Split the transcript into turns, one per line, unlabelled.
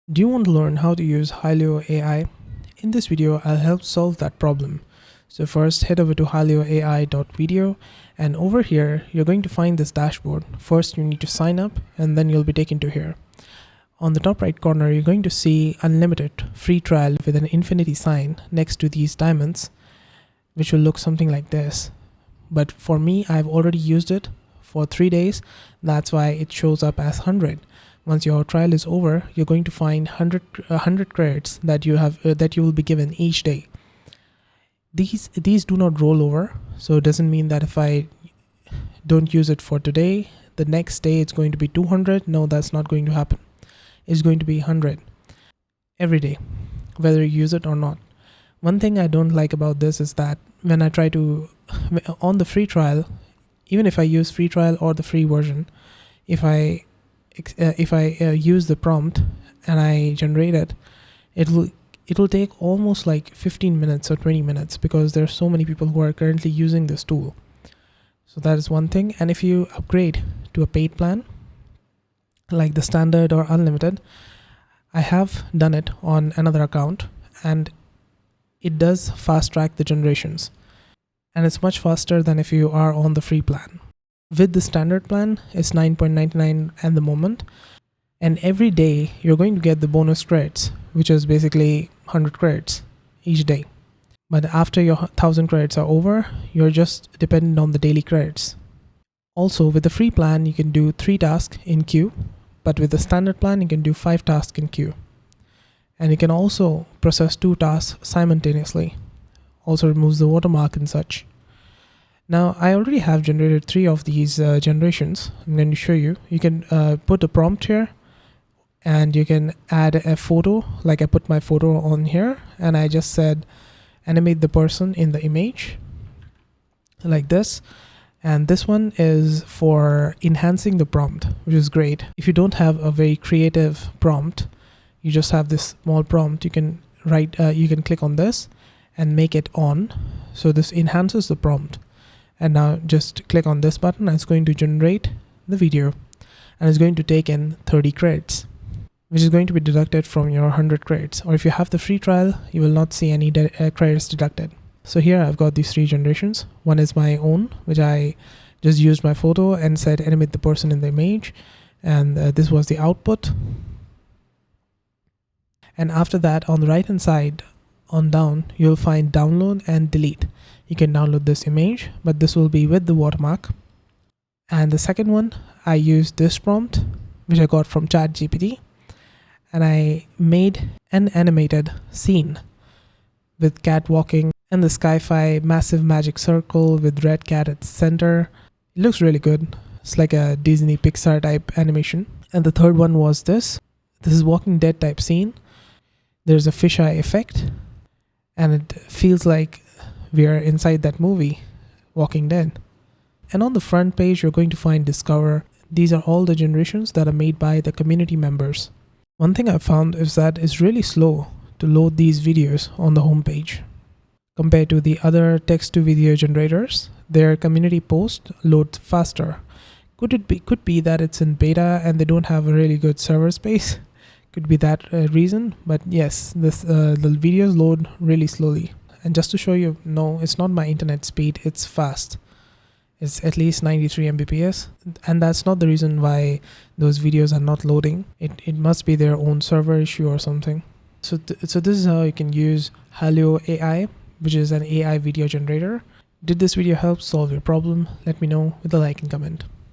Do you want to learn how to use Hailuo AI? In this video, I'll help solve that problem. So first, head over to hailuoai.video, and over here, you're going to find this dashboard. First, you need to sign up, and then you'll be taken to here. On the top right corner, you're going to see unlimited free trial with an infinity sign next to these diamonds, which will look something like this. But for me, I've already used it for 3 days. That's why it shows up as 100. Once your trial is over, you're going to find 100 credits that you will be given each day. These do not roll over, so it doesn't mean that if I don't use it for today, the next day it's going to be 200. No, that's not going to happen. It's going to be 100 every day, whether you use it or not. One thing I don't like about this is that when I try to, on the free trial, even if I use free trial or the free version, if I use the prompt and I generate it, it will take almost like 15 minutes or 20 minutes because there are so many people who are currently using this tool. So that is one thing. And if you upgrade to a paid plan, like the standard or unlimited, I have done it on another account, and it does fast track the generations, and it's much faster than if you are on the free plan. With the standard plan, it's 9.99 at the moment, and every day you're going to get the bonus credits, which is basically 100 credits each day. But after your 1000 credits are over, you're just dependent on the daily credits. Also, with the free plan, you can do 3 tasks in queue, but with the standard plan, you can do 5 tasks in queue. And you can also process 2 tasks simultaneously. Also removes the watermark and such. Now, I already have generated 3 of these generations. I'm going to show you. You can put a prompt here, and you can add a photo, like I put my photo on here, and I just said, animate the person in the image, like this. And this one is for enhancing the prompt, which is great. If you don't have a very creative prompt, you just have this small prompt, you can click on this and make it on. So this enhances the prompt. And now just click on this button, and it's going to generate the video, and it's going to take in 30 credits, which is going to be deducted from your 100 credits. Or if you have the free trial, you will not see any credits deducted. So here I've got these 3 generations. One is my own, which I just used my photo and said animate the person in the image, and this was the output. And after that, on the right hand side on down, you'll find download and delete. You can download this image, but this will be with the watermark. And the second one, I used this prompt, which I got from ChatGPT, and I made an animated scene with cat walking and the sci-fi massive magic circle with red cat at the center. It looks really good. It's like a Disney Pixar type animation. And the third one was this. This is Walking Dead type scene. There's a fisheye effect, and it feels like we are inside that movie, Walking Dead. And on the front page, you're going to find Discover. These are all the generations that are made by the community members. One thing I've found is that it's really slow to load these videos on the homepage. Compared to the other text-to-video generators, their community post loads faster. Could be that it's in beta and they don't have a really good server space? Could be that reason, but yes, the videos load really slowly. And just to show you, no, it's not my internet speed, it's fast. It's at least 93 Mbps, and that's not the reason why those videos are not loading. It must be their own server issue or something. So this is how you can use Hailuo AI, which is an AI video generator. Did this video help solve your problem? Let me know with a like and comment.